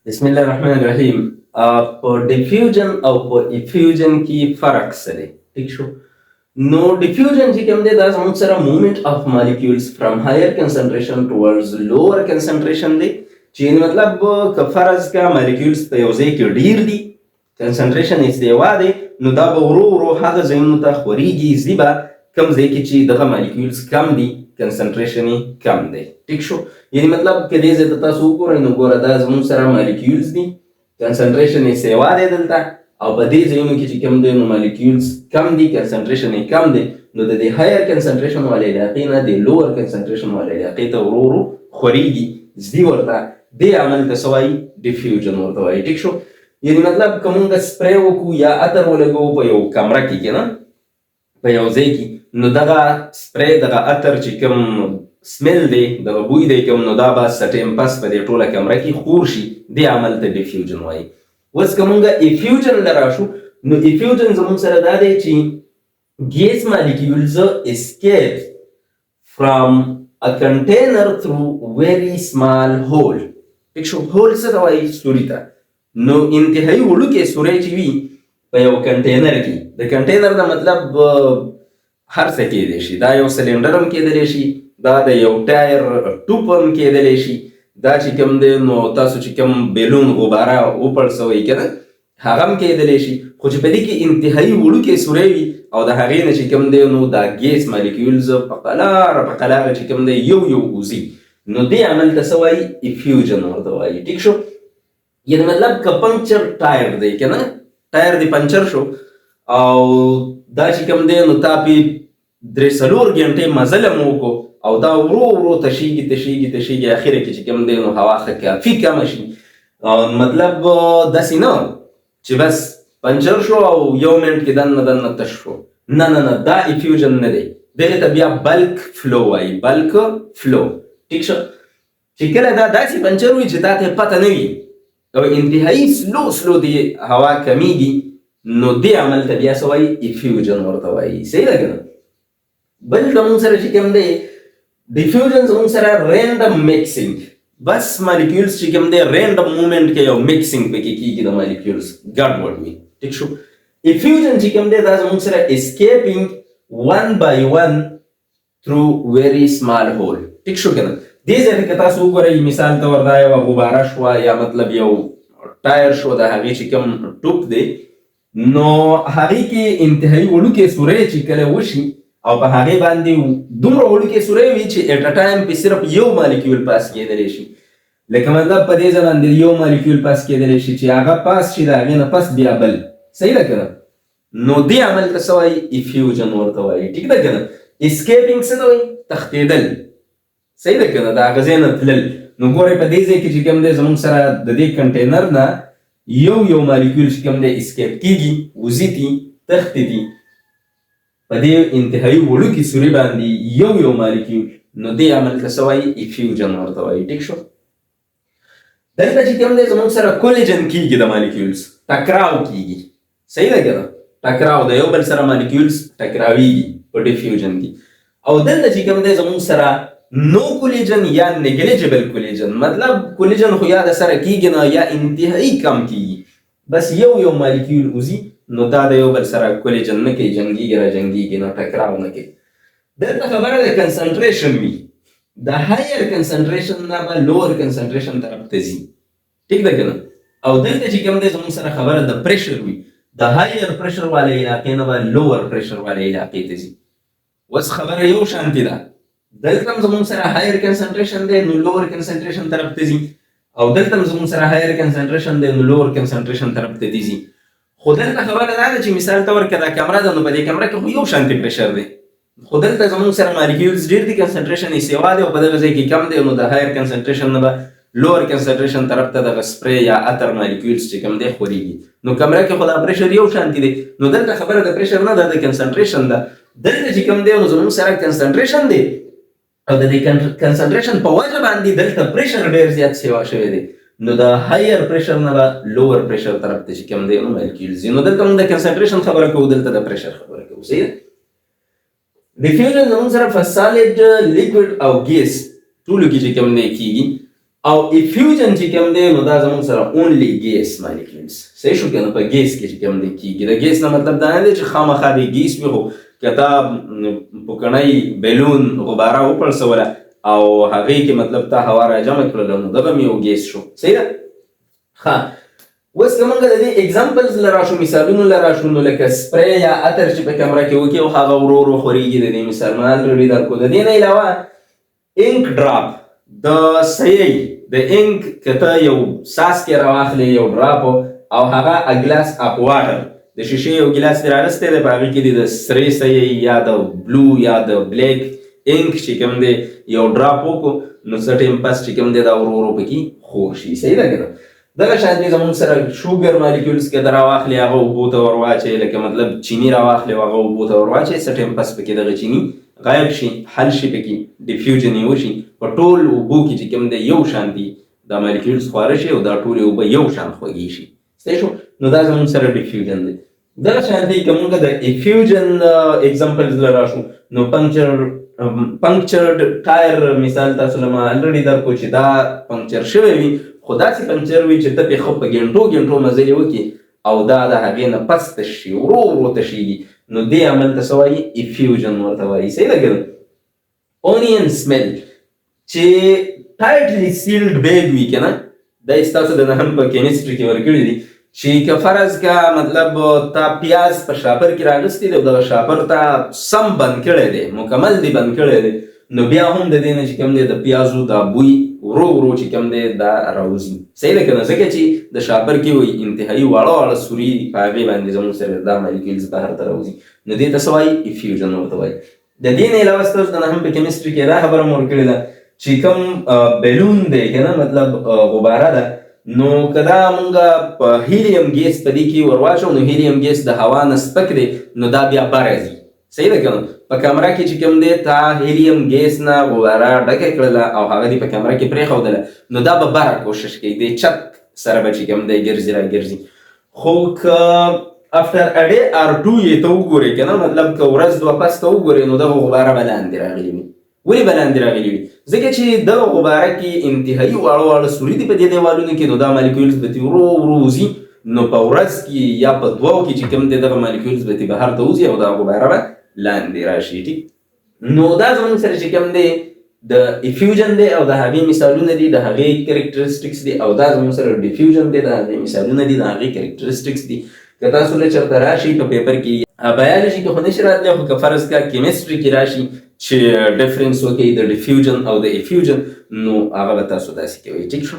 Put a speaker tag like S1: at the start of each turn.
S1: بسم الله الرحمن الرحیم. په ډیفیوژن او په افیوژن کې فرق څه دی؟ ټیک شو. نو ډیفیوژن چې کوم دی دا زموږ سره موومنٹ اف مالیکولز فرام هایر کنسنټریشن ټوورډز لوور کنسنټریشن دی، چې مطلب که فرض کا مالیکولز په یو ځای کې ډیر دي، کنسنټریشن یې استوا دی، نو دا به ورو ورو هغه ځایونو ته خورېږي ځي به کوم ځای کې چې دغه مالیکولز کم دي، کنسنټریشن یې کم دی. ټیک شو. یعنی مطلب که دې ځای ته تاسو وګورئ نو ګوره دا زموږ سره مالیکولز دي، کنسنټریشن یې سیوا دی دلته، او په دې ځایونو کې چې کوم دی نو مالیکولز کم دي، کنسنټریشن یې کم دی، نو د دې هایر کنسنټریشن والې علاقې نه د لوور کنسنټریشن والې علاقې ته ورو ورو خورېږي، ځي ورته. دې عمل ته څه وایي؟ ډیفیوژن ورته وایي. ټیک شو. یعنی مطلب که مونږ سپری وکړو یا عطر ولګوو په یو کمره کې که نه په یو ځای کې، نو دغه سپری دغه عطر چې کوم سمیل دی، دغه بوی دی کوم، نو دا به څه ټایم پس په دې ټوله کمره کې خور شي. دې عمل ته ډیفیوژن وایي. اوس که مونږ افیوژن له راشو، نو افیوژن زموږ سره دا دی چې gas molecules escape from a container through very small hole. ټیک شو. هول څه ته وایي؟ سوري ته. نو انتهایی وړوکې سوری چې وي په یو کنټینر کې، د کنټینر نه مطلب هر څه کېدلی شي، دا یو سلنډر هم کېدلی شي، دا د یو ټایر ټوپ هم کېدلی شي، دا چې کوم دی نو تاسو چې کوم بیلون غباره وپړسوئ که نه هغه هم کېدلی شي، خو چې په دې کې انتهایی وړوکې سوری وي او د هغې نه چې کوم دی نو دا ګیس مالیکولز په قلاره چې کوم دی یو وځي، نو دې عمل ته څه وایي؟ افیوژن ورته وایي. ټیک شو. یعنی مطلب که پنکچر ټایر دی که نه، ټایر دی پنچر شو او دا چې کوم دی نو تا پې 3-4 ګنټې مزل هم وکړو او دا ورو ورو تشېږي اخره کې چې کوم دی نو هوا ښه کافي کمه شي. مطلب داسې نه چې بس پنچر شو او یو منټ کې دننه تش شو. نه دا افیوژن نه دی. دغې ته بیا بلک فلو وایي. بلک فلو. ټیک شو. چې کله دا داسې پنچر وي چې تا ته پته نه وي او انتهایی سلو دی هوا کمیږي، نو دې عمل ته بیا څه وایي؟ افیوژن ورته وایي. صحیح ده که نه؟ بل زموږ سره چې کوم دی ډیفیوژن زموږ سره رینډم میکسینګ، بس مالیکولز چې کوم دی رینډم موومنټ کې یو میکسینګ پکې کېږي د مالیکولز ګډوډ وي. ټیک شو. افیوژن چې کوم دی دا زموږ سره اسکیپینګ ون بای ون تھرو ویری سمال هول. ټیک شو که نه؟ دې ځای کې تاسو وګورئ مثال طور دا یوه غباره شوه یا مطلب یو ټایر شو، د هغې چې کوم ټوپ دی نو هغې کې انتهایی وړوکې سوری چې کله وشي او په هغې باندې دومره وړوکې سوری وي چې ایټ ا ټایم پې صرف یو مالیکول پاس کېدلی شي. لکه مطلب په دې ځای باندې یو مالیکول پاس کېدلی شي چې هغه پاس شي د هغې نه پس بیا بل. صحیح ده که نه؟ نو دې عمل ته څه وایي؟ افیوژن ورته وایي. ټیک ده که نه؟ اسکیپینګ څه ته وایي؟ تښتېدل. صحیح ده که نه؟ د هغه ځای نه تلل. نو ګورئ په دې ځای کې چې کوم دی زموږ سره د دې کنټینر نه یو مالیکول چې کوم دی اسکیپ کېږي، وځي دي، تښتې دي په دې انتهایی وړوکې سوري باندې یو مالیکول، نو دې عمل ته څه وایي؟ افیوژن ورته وایي. ټیک شو. دلته چې کوم دی زموږ سره کولیجن کېږي، د مالیکولز ټکراو کېږي. صحیح ده که نه؟ ټکراو د یو بل سره مالیکولز ټکراویږي په ډیفیوژن کې. او دلته چې کوم دی زموږ سره نو کولیجن یا نیګلیجبل کولیجن، مطلب کولیجن خو یا د سره کېږي نه یا انتهایی کم کېږي، بس یو مالیکول وځي، نو دا د یو بل سره کولیجن نه کوي، جنګېږي را جنګېږي نه، ټکراو نه کوي. دلته خبره د کنسنټریشن وي، د هایر کنسنټریشن نه به لوور کنسنټریشن طرف ته ځي. ټیک ده که نه؟ او دلته چې کوم دی زموږ سره خبره د پریشر وي، د هایر پریشر والې علاقې نه به لوور پریشر والې علاقې ته ځي. اوس خبره یو شانتې ده، دلته هم زموږ سره هایر کنسنټریشن دی نو لوور کنسنټریشن طرف ته ځي، او دلته هم زموږ سره هایر کنسنټریشن دی نو لوور کنسنټریشن طرف ته ځي. خو دلته خبره دا ده چې مثال طور که دا کمره ده نو په دې کمره کې خو یو شانتې پریشر دی، خو دلته زموږ سره مالیکولز ډېر دي، کنسنټریشن یې سیوا دی او په دغه ځای کې کم دی، نو د هایر کنسنټریشن نه به لوور کنسنټریشن طرف ته دغه سپری یا عطر مالیکولز چې کوم دی خورېږي. نو کمره کې خو دا پریشر یو شانتې دی، نو دلته خبره د پریشر نه ده، د کنسنټریشن ده. دلته چې کوم دی نو زموږ سره کنسنټریشن دی او د دې کنسنټریشن په وجه باندې دلته پریشر ډېر زیات سیوا شوی دی، نو د هایر پریشر نه به لوور پریشر طرف ته چې کوم دی نو مالیکولز ځي. نو دلته موږ د کنسنټریشن خبره کوو، دلته د پریشر خبره کوو. صحیح ده؟ ډیفیوژن زموږ سره په سالډ، لیکوډ او ګیس ټولو کې چې کوم دی کېږي، او افیوجن چې کوم دی نو دا زموږ سره اونلی ګیس مالیکولز صحیح شو کنه په ګیس کې چې کوم دی کیږي د ګیس نه مطلب دا نه دی چې خامخا دی ګیس وي خو کتاب پوکړی بیلون غباره وپړسوله او هغې کې مطلب تا هوا را جمع کړله نو دغه مې یو ګیس شو صحیح ده ښه اوس که موږ د دې اګزامپلز له راشو مثالونو له راشو نو لکه سپری یا عطر چې په کمره کې وکړي او هغه ورو ورو خورېږي د دې مثال ما الریډي درکو د دې نه علاوه انک ډراپ د سیی د انک که ته یو څاڅکی راواخلې یو ډراپ او هغه ا ګلاس اپ واټر د شیشې یو ګلاس دې راغستی دی په هغې کې دې د سرې سیی یا د بلو یا د بلیک انک چې کوم دی یو ډراپ وکړو نو څه ټایم پس چې کوم دی دا ورو ورو پکې خور شي صحیح ده که نه دغه شان دي زموږ سره شوګر مالیکولز که ته راواخلې هغه اوبو ته ور واچوې لکه مطلب چیني راواخلې او هغه اوبو ته ور واچوې څه ټایم پس پکې دغه چیني غایب شي حل شي پکې ډیفیوژن یې وشي په ټول اوبو کې چې کوم دی یو شان دي دا مالیکولز خواره شي او دا ټولې اوبه یو شان خوږې شي صحیح شو نو دا زموږ سره ډیفیوژن دی دغه شان دي که موږ د افیوژن اګزامپلز له راشو نو پنکچرډ ټایر مثال تاسو له ما الریډي درکړو چې دا پنکچر شوی وي خو داسې پنکچر وي چې ته پرې ښه په ګنټو مزلې وکړي او دا د هغې نه پس تش شي ورو ورو تشېږي نو دې عمل ته څه وایي افیوژن ورته وایي صحیح ده که نه اونین سمیل چې ټایټلی سیلډ بیګ وي که نه دا یې ستاسو د نهم په کیمسټري کې ورکړي دي چې که فرض کا مطلب تا پیاز په شاپر کې راغستی دی او دغه شاپر تا سم بند کړی دی مکمل دی بند کړی دی نو بیا هم د دې نه چې کوم دی د پیازو دا بوی ورو ورو چې کوم دی دا راوځي صحیح ده که نه ځکه چې د شاپر کې وایي انتهایي واړه واړه سوري په هغې باندې زموږ سره دا مالیکولز بهر ته راوځي نو دې ته څه وایي افیوژن ورته وایي د دې نه علاوه ستاسو د نهم په کیمسټري کې دا خبره مو ورکړې ده چې کوم بیلون دی که نه مطلب غباره ده نو که دا مونږ په هیلیم ګیس په دې کې ور واچو نو هیلیم ګیس د هوا نه سپک دی نو دا بیا بره ځي صحیح ده که نه په کمره کې چې کوم دی تا هیلیم ګیس نه غباره ډکه کړله او هغه دې په کمره کې پرېښودله نو دا به بره کوشش کوي دی چت سره به چې کوم دی ګرځي را ګرځي خو که افټر ا ډے آر ټو یې ته وګورې که نه مطلب که ورځ دوه پس ته وګورې نو دغه غباره به لاندې راغلي وي ولې به لاندې راغلي وي ځکه چې دغه غباره کې انتهایي واړه واړه سوري دي په دې دیوالونو کې نو دا مالیکولز به ترې ورو ورو وځي نو په ورځ کې یا په دوو کې چې کوم دی دغه مالیکولز به ترې بهر ته وځي او دا غباره به لاندې راشي ټیک نو دا زموږ سره چې کوم دی د افیوژن دی او د هغې مثالونه دي د هغې کریکټرسټکس دي او دا زموږ سره ډیفیوژن دی د هغې مثالونه دي د هغې کریکټرسټکس دي که تاسو له چېرته راشي په پیپر کې بایولوژي کې خو نشي راتلی خو که فرض کا کیمسټري کې راشي چې ډفرنس وکړي د ډیفیوژن او د افیوژن نو هغه به تاسو داسې کوئ ټیک شو